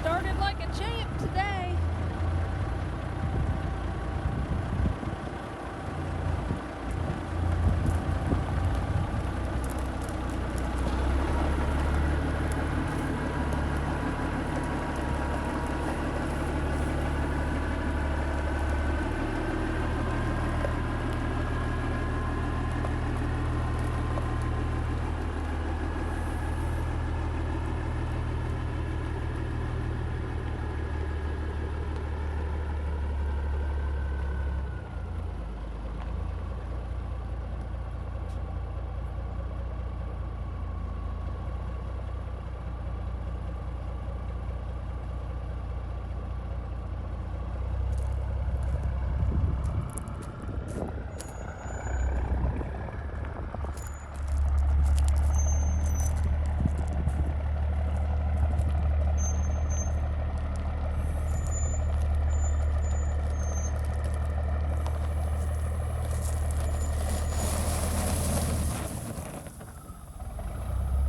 Started like a champ today.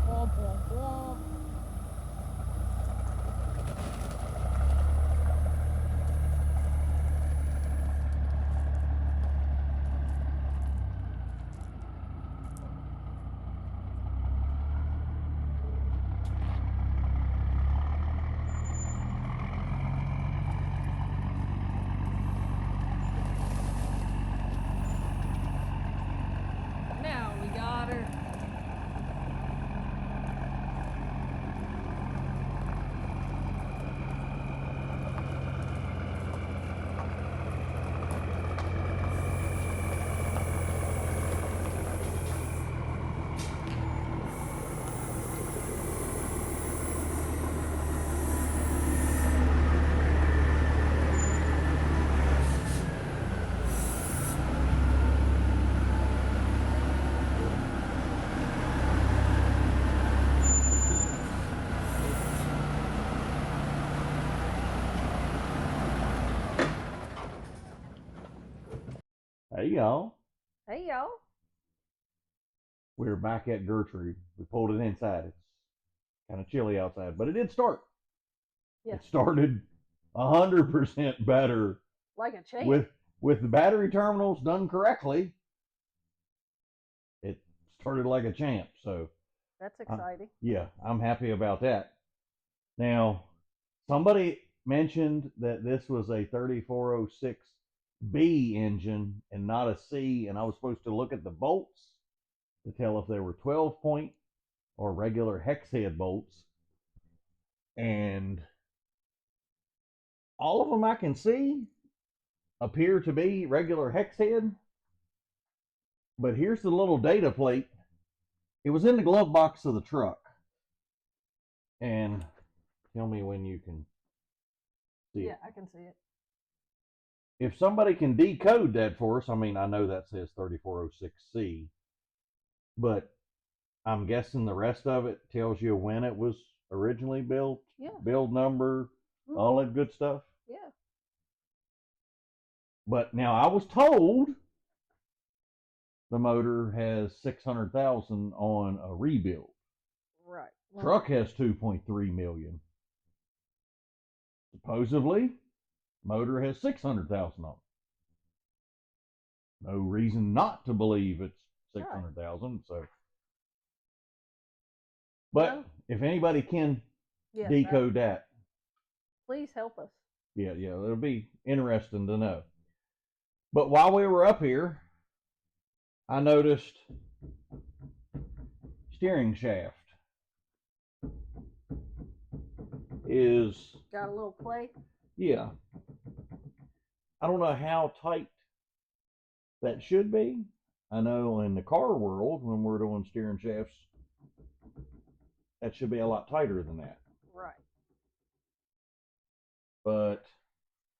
Womp, womp, womp. Now we got her. Hey y'all, Hey, y'all. we're back at Gertrude. We pulled it inside. It's kind of chilly outside, but it did start. Yeah. It started 100% better Like a champ. with the battery terminals done correctly. It started like a champ. So That's exciting. yeah, I'm happy about that. Now, somebody mentioned that this was a 3406B engine and not a C, and I was supposed to look at the bolts to tell if they were 12 point or regular hex head bolts. And all of them I can see appear to be regular hex head. But here's the little data plate. It was in the glove box of the truck. And tell me when you can see it. Yeah, I can see it. If somebody can decode that for us, I mean, I know that says 3406C, but I'm guessing the rest of it tells you when it was originally built, Yeah. build number, all that good stuff. Yeah. But now I was told the motor has 600,000 on a rebuild. Right. Truck has 2.3 million. Supposedly, motor has 600,000 on it. No reason not to believe it's 600,000. So, but No. if anybody can Yeah. decode that, Please help us. yeah, it'll be interesting to know. But while we were up here, I noticed steering shaft is, Got a little play. yeah, I don't know how tight that should be. I know in the car world, when we're doing steering shafts, that should be a lot tighter than that. Right. But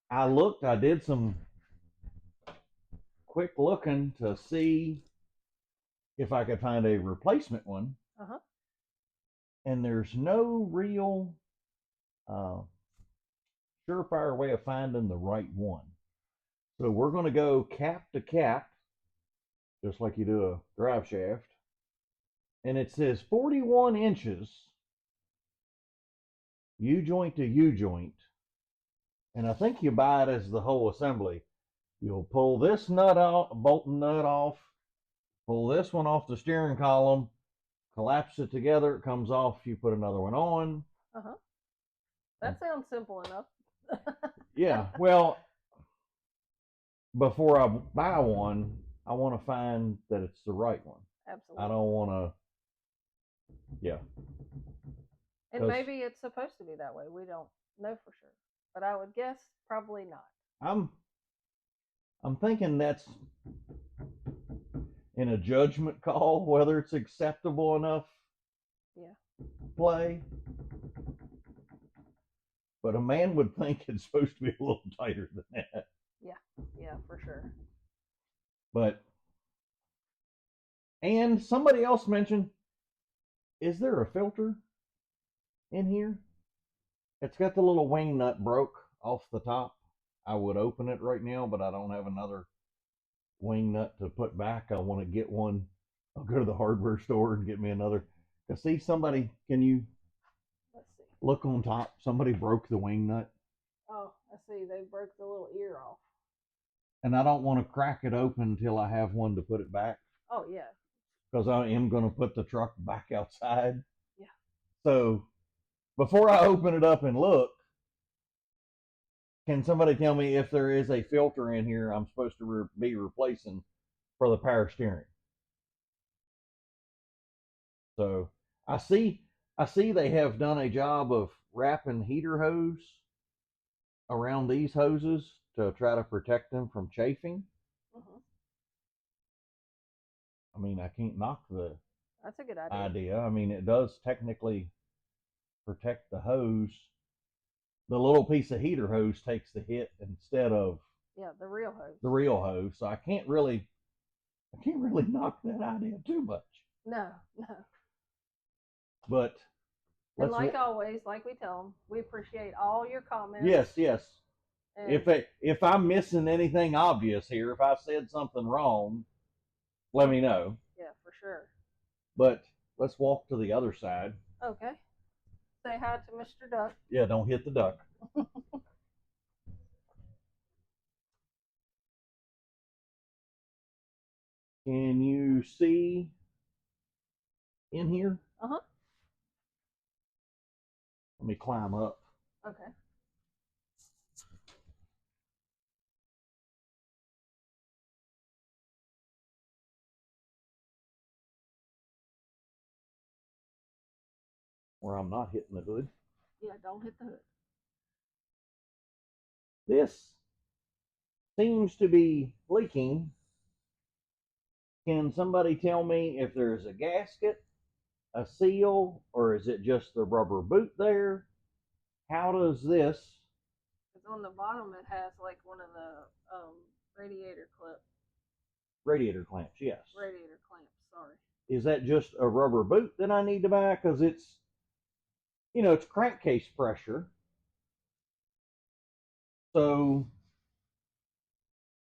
I did some quick looking to see if I could find a replacement one. Uh-huh. And there's no real surefire way of finding the right one. So we're going to go cap to cap, just like you do a drive shaft. And it says 41 inches U-joint to U-joint. And I think you buy it as the whole assembly. You'll pull this nut out, bolting nut off, pull this one off the steering column, collapse it together, it comes off, you put another one on. Uh-huh. That sounds simple enough. Yeah, well, before I buy one, I want to find that it's the right one. Absolutely. I don't want to, yeah. And maybe it's supposed to be that way. We don't know for sure. But I would guess probably not. I'm thinking that's in a judgment call, whether it's acceptable enough play. But a man would think it's supposed to be a little tighter than that. Yeah, for sure. But, and somebody else mentioned, is there a filter in here? It's got the little wing nut broke off the top. I would open it right now, but I don't have another wing nut to put back. I want to get one. I'll go to the hardware store and get me another. See, somebody, can you look on top? Somebody broke the wing nut. Oh, I see. They broke the little ear off. And I don't want to crack it open until I have one to put it back. Oh, yeah. Because I am going to put the truck back outside. Yeah. So before I open it up and look, can somebody tell me if there is a filter in here I'm supposed to be replacing for the power steering? So I see they have done a job of wrapping heater hose around these hoses to try to protect them from chafing. Mm-hmm. I mean, I can't knock the That's a good idea. I mean, it does technically protect the hose. The little piece of heater hose takes the hit instead of the real hose. The real hose. So I can't really knock that idea too much. No. But and like always, like we tell them, we appreciate all your comments. Yes. And if I'm missing anything obvious here, if I said something wrong, let me know. Yeah, for sure. But let's walk to the other side. Okay. Say hi to Mr. Duck. Yeah, don't hit the duck. Can you see in here? Uh-huh. Let me climb up. Okay. Where I'm not hitting the hood. Yeah, don't hit the hood. This seems to be leaking. Can somebody tell me if there's a gasket, a seal, or is it just the rubber boot there? How does this? Because on the bottom it has like one of the radiator clips. Radiator clamps, yes. Radiator clamps, sorry. Is that just a rubber boot that I need to buy? Because it's, it's crankcase pressure. So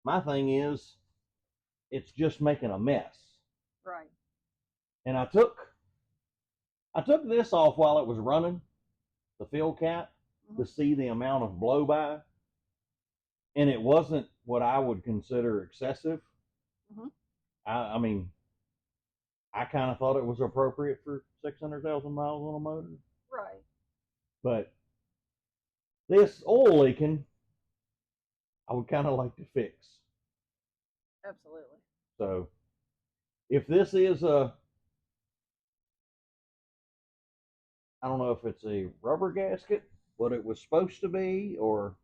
my thing is, it's just making a mess. Right. And I took this off while it was running, the fill cap, to see the amount of blow by. And it wasn't what I would consider excessive. Mm-hmm. I mean, I kind of thought it was appropriate for 600,000 miles on a motor. Right. But this oil leaking, I would kind of like to fix. Absolutely. So if this is I don't know if it's a rubber gasket, what it was supposed to be, or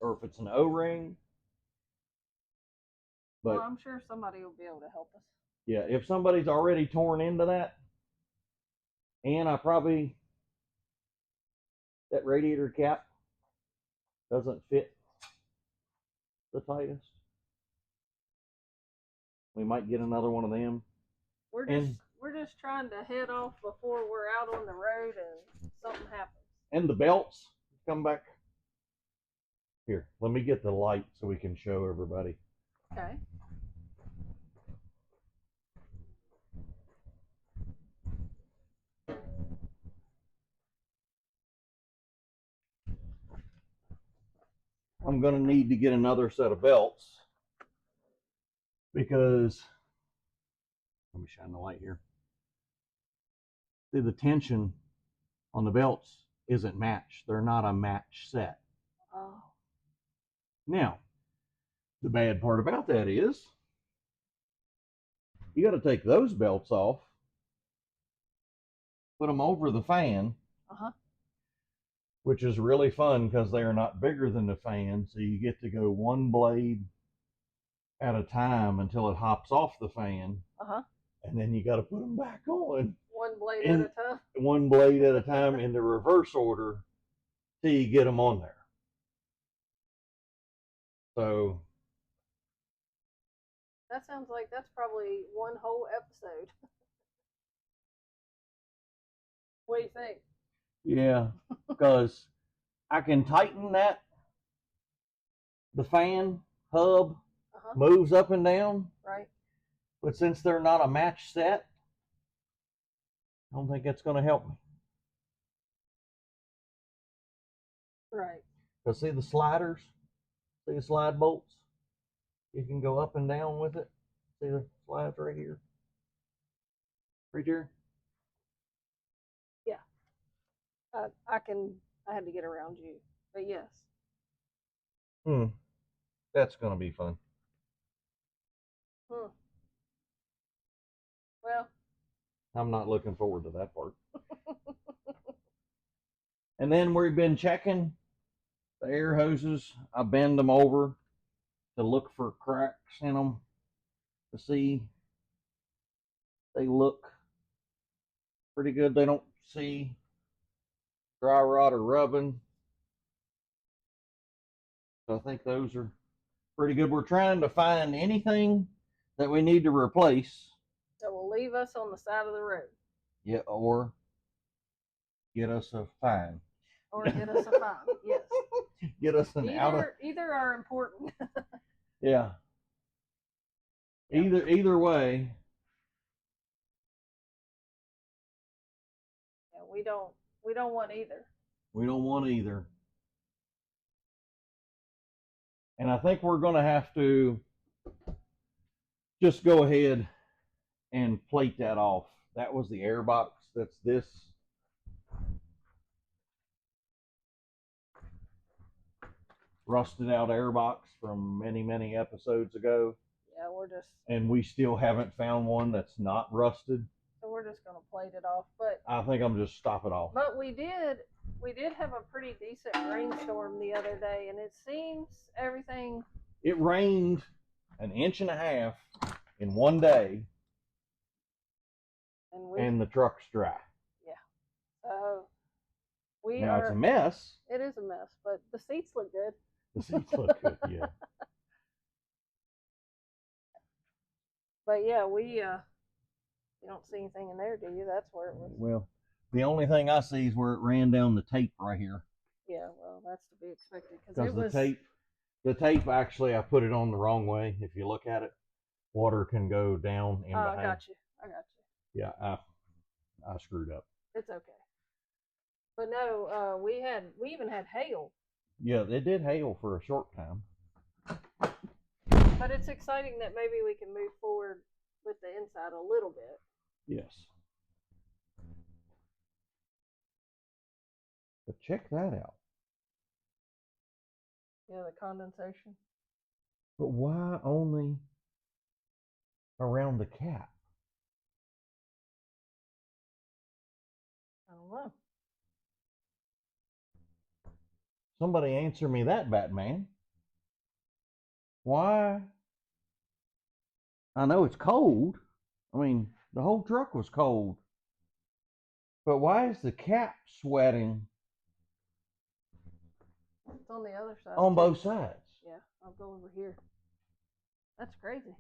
if it's an O-ring. But I'm sure somebody will be able to help us. Yeah, if somebody's already torn into that, and that radiator cap doesn't fit the tightest, we might get another one of them. We're just trying to head off before we're out on the road and something happens. And the belts come back. Here, let me get the light so we can show everybody. Okay. I'm going to need to get another set of belts because, let me shine the light here. See, the tension on the belts isn't matched. They're not a match set. Oh. Now, the bad part about that is you got to take those belts off, put them over the fan, which is really fun because they are not bigger than the fan, so you get to go one blade at a time until it hops off the fan, and then you got to put them back on. One blade at a time? One blade at a time in the reverse order till you get them on there. So that sounds like that's probably one whole episode. What do you think? Yeah, because I can tighten that. The fan hub moves up and down. Right. But since they're not a match set, I don't think that's going to help me. Right. Because see the sliders? See the slide bolts? You can go up and down with it. See the slides right here? Right there? Yeah. I had to get around you. But yes. That's going to be fun. Well, I'm not looking forward to that part. And then we've been checking the air hoses. I bend them over to look for cracks in them to see they look pretty good. They don't see dry rot or rubbing. So I think those are pretty good. We're trying to find anything that we need to replace that will leave us on the side of the road. Yeah, or get us a fine. Or get us a fine, yes. Get us an either are important. Yeah. Either way. Yeah, we don't want either. We don't want either. And I think we're going to have to just go ahead and plate that off. That was the air box. That's this. Rusted out air box from many, many episodes ago. Yeah, and we still haven't found one that's not rusted. So we're just going to plate it off. But I think I'm just stop it off. But we did have a pretty decent rainstorm the other day, and it seems everything. It rained 1.5 inches in one day, and the truck's dry. Yeah. So it's a mess. It is a mess, but the seats look good. The seats look good, yeah. But yeah, you don't see anything in there, do you? That's where it was. Well, the only thing I see is where it ran down the tape right here. Yeah, well, that's to be expected because the tape actually I put it on the wrong way. If you look at it, water can go down and behind. I got you. Yeah, I screwed up. It's okay. But no, we even had hail. Yeah, it did hail for a short time. But it's exciting that maybe we can move forward with the inside a little bit. Yes. But check that out. Yeah, the condensation. But why only around the cap? I don't know. Somebody answer me that, Batman. Why? I know it's cold. I mean, the whole truck was cold. But why is the cap sweating? It's on the other side. On both sides. Yeah, I'll go over here. That's crazy.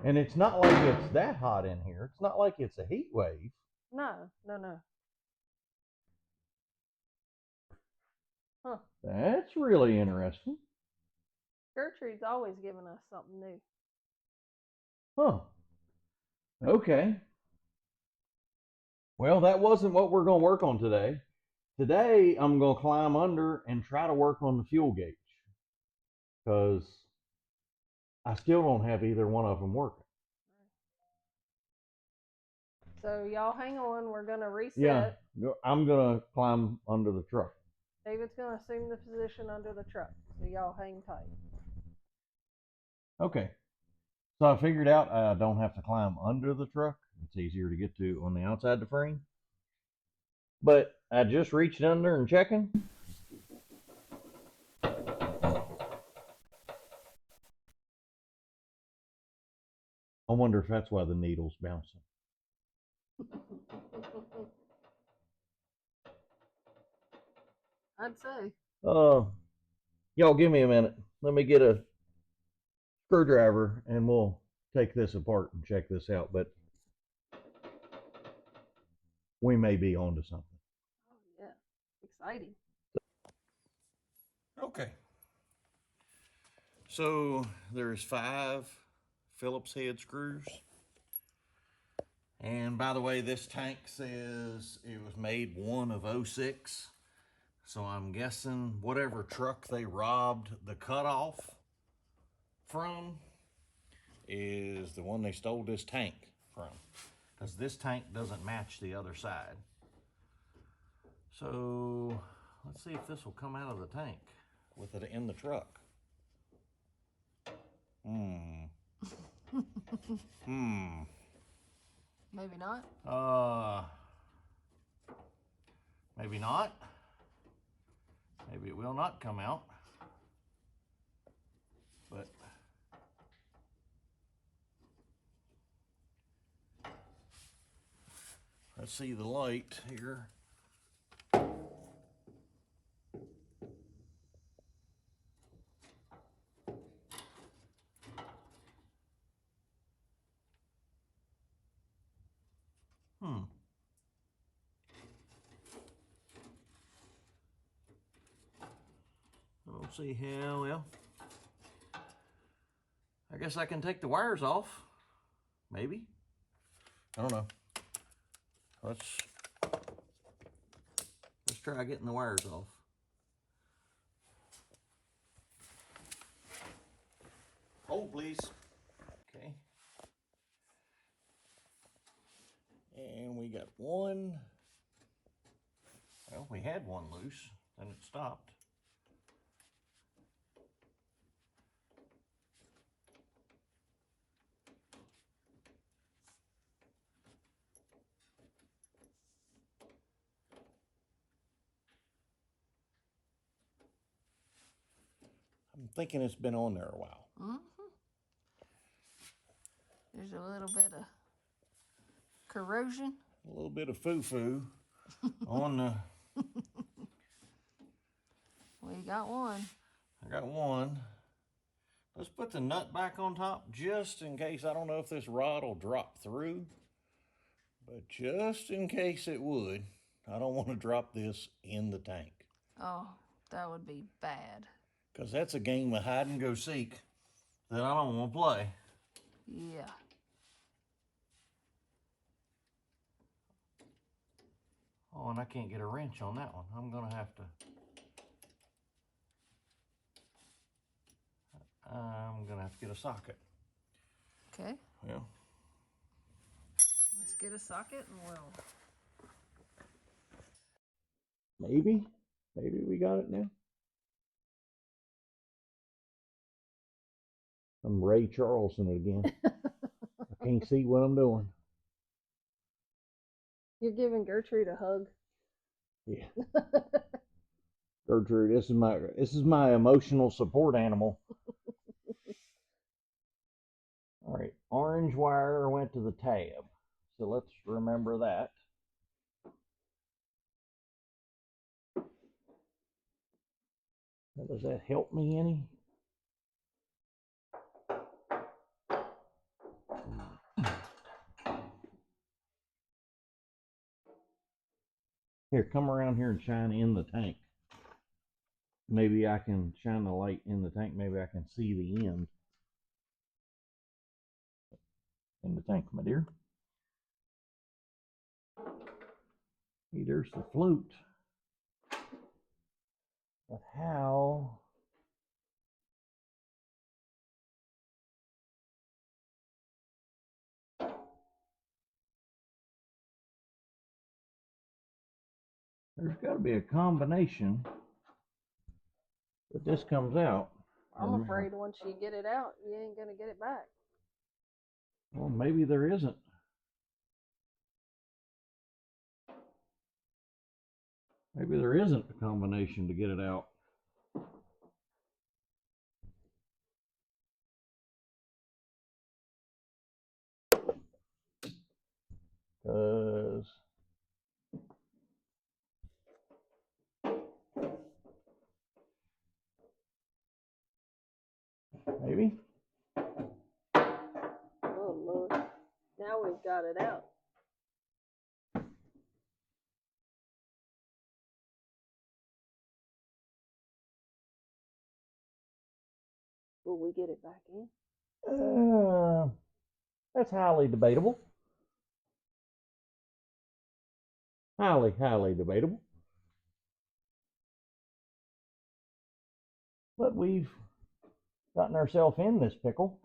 And it's not like it's that hot in here. It's not like it's a heat wave. No. Huh. That's really interesting. Gertrude's always giving us something new. Huh. Okay. Well, that wasn't what we're going to work on today. today I'm going to climb under and try to work on the fuel gauge because I still don't have either one of them working. So y'all hang on. We're going to reset. Yeah, I'm going to climb under the truck. David's going to assume the position under the truck. So y'all hang tight. Okay. So I figured out I don't have to climb under the truck. It's easier to get to on the outside of the frame. But I just reached under and checking. I wonder if that's why the needle's bouncing. I'd say. Y'all give me a minute. Let me get a screwdriver and we'll take this apart and check this out. But we may be onto something. Oh, yeah. Exciting. Okay. So there's 5 Phillips head screws. And by the way, this tank says it was made 1 of 06. So I'm guessing whatever truck they robbed the cutoff from is the one they stole this tank from. Because this tank doesn't match the other side. So let's see if this will come out of the tank with it in the truck. Maybe not. Maybe not. Maybe it will not come out. But let's see the light here. I don't see how, well, I guess I can take the wires off. Maybe. I don't know. Let's try getting the wires off. Hold, please. Okay. And we got one. Well, we had one loose, then it stopped. I'm thinking it's been on there a while. There's a little bit of corrosion. A little bit of foo-foo on the... We got one. I got one. Let's put the nut back on top just in case. I don't know if this rod will drop through, but just in case it would, I don't want to drop this in the tank. Oh, that would be bad. Because that's a game of hide and go seek that I don't want to play. Yeah. Oh, and I can't get a wrench on that one. I'm going to have to... I'm going to have to get a socket. Okay. Well, let's get a socket and we'll... Maybe we got it now. I'm Ray Charleston again. I can't see what I'm doing. You're giving Gertrude a hug. Yeah. Gertrude, this is my emotional support animal. All right, orange wire went to the tab. So let's remember that. Now, does that help me any? Here, come around here and shine in the tank. Maybe I can shine the light in the tank. Maybe I can see the end in the tank, my dear. Hey, there's the float. But how? There's got to be a combination that this comes out. I'm afraid once you get it out, you ain't going to get it back. Well, maybe there isn't. Maybe there isn't a combination to get it out. Because maybe. Oh, Lord. Now we've got it out. Will we get it back in? That's highly debatable. Highly, highly debatable. But we've gotten ourselves in this pickle.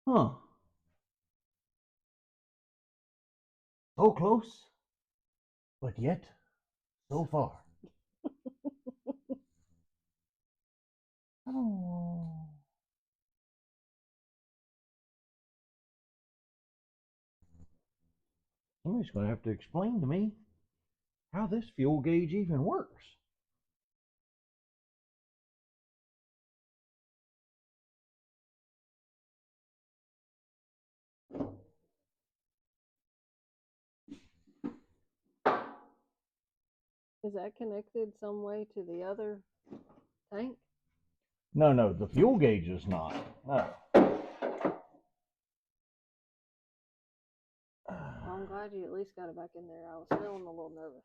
Huh. So close, but yet so far. Oh. Somebody's going to have to explain to me how this fuel gauge even works. Is that connected some way to the other tank? No, the fuel gauge is not. No. Well, I'm glad you at least got it back in there. I was feeling a little nervous.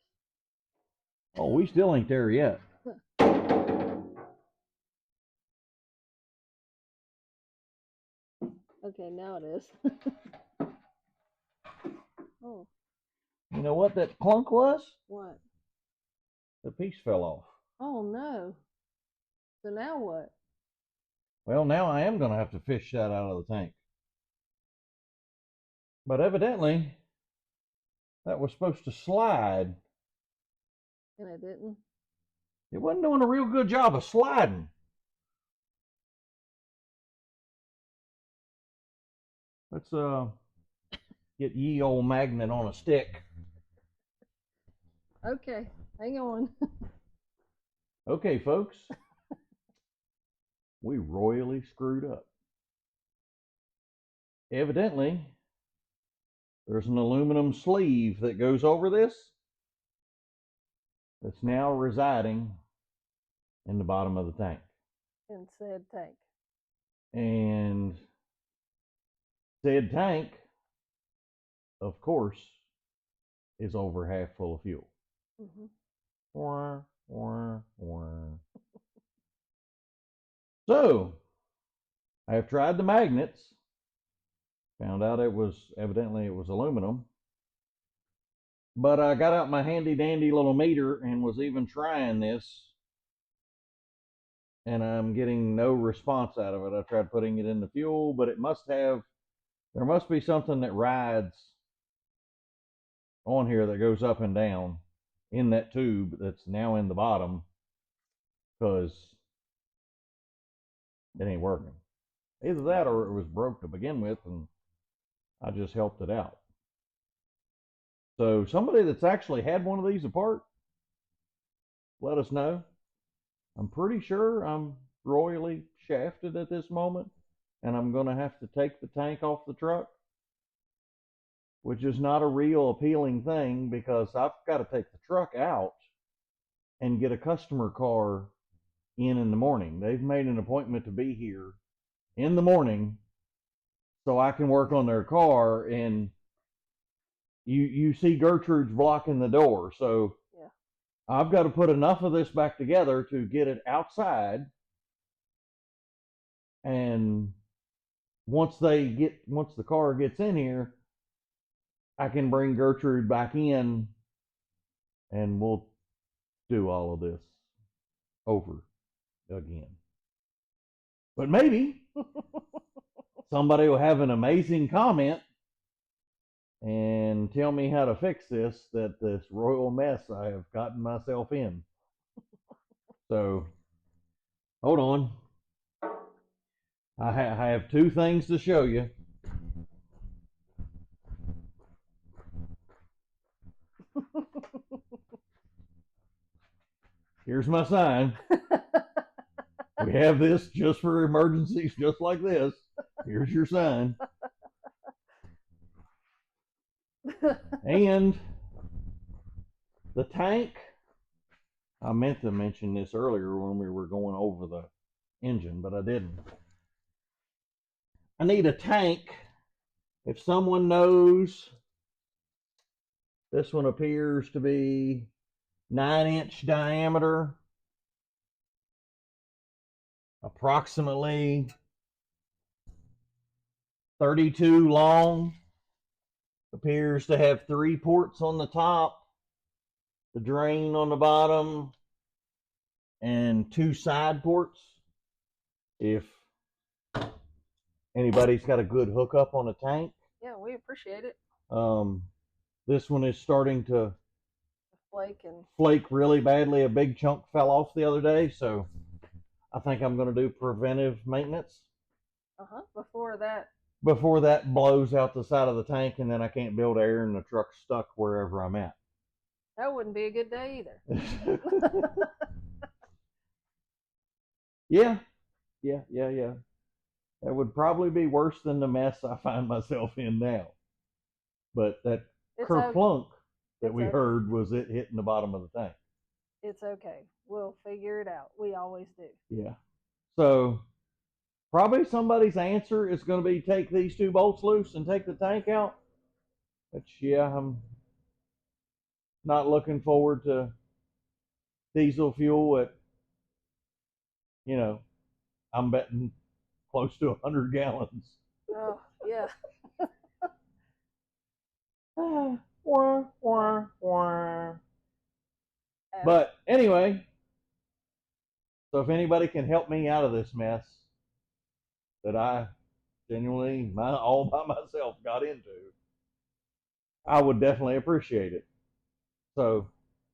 Oh, we still ain't there yet. Okay, now it is. Oh. You know what that clunk was? What? The piece fell off. Oh, no. So now what? Well, now I am going to have to fish that out of the tank. But evidently, that was supposed to slide. And it didn't? It wasn't doing a real good job of sliding. Let's get ye old magnet on a stick. Okay, hang on. Okay, folks. We royally screwed up. Evidently, there's an aluminum sleeve that goes over this that's now residing in the bottom of the tank. In said tank. And said tank, of course, is over half full of fuel. Mm-hmm. Wah, wah, wah. So, I have tried the magnets. Found out it was aluminum. But I got out my handy dandy little meter and was even trying this. And I'm getting no response out of it. I tried putting it in the fuel, but there must be something that rides on here that goes up and down in that tube that's now in the bottom, because it ain't working. Either that or it was broke to begin with and I just helped it out. So somebody that's actually had one of these apart, let us know. I'm pretty sure I'm royally shafted at this moment, and I'm going to have to take the tank off the truck, which is not a real appealing thing because I've got to take the truck out and get a customer car in the morning. They've made an appointment to be here in the morning so I can work on their car, and you see Gertrude's blocking the door. So yeah. I've got to put enough of this back together to get it outside. And once the car gets in here, I can bring Gertrude back in and we'll do all of this over again. But maybe somebody will have an amazing comment and tell me how to fix this royal mess I have gotten myself in. So, hold on. I have two things to show you. Here's my sign. We have this just for emergencies, just like this. Here's your sign. And the tank, I meant to mention this earlier when we were going over the engine, but I didn't. I need a tank. If someone knows, this one appears to be 9-inch diameter, approximately 32 long, appears to have 3 ports on the top, the drain on the bottom, and 2 side ports. If anybody's got a good hookup on a tank. Yeah, we appreciate it. This one is starting to flake really badly. A big chunk fell off the other day, so I think I'm going to do preventive maintenance. Before that blows out the side of the tank, and then I can't build air, and the truck's stuck wherever I'm at. That wouldn't be a good day either. Yeah. That would probably be worse than the mess I find myself in now. But that kerplunk that we heard was it hitting the bottom of the tank. It's okay. We'll figure it out. We always do. Yeah. So probably somebody's answer is going to be take these 2 bolts loose and take the tank out. But yeah, I'm not looking forward to diesel fuel at, I'm betting close to 100 gallons. Oh, yeah. But anyway, so if anybody can help me out of this mess that I genuinely all by myself got into, I would definitely appreciate it. So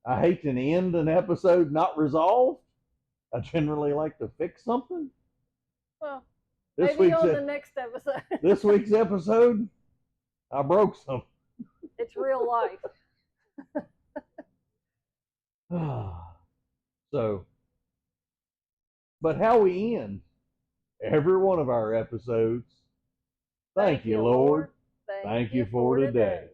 I hate to end an episode not resolved. I generally like to fix something. Well, maybe on the next episode. This week's episode, I broke something. It's real life. So, but how we end every one of our episodes, thank you, Lord. Thank you for today.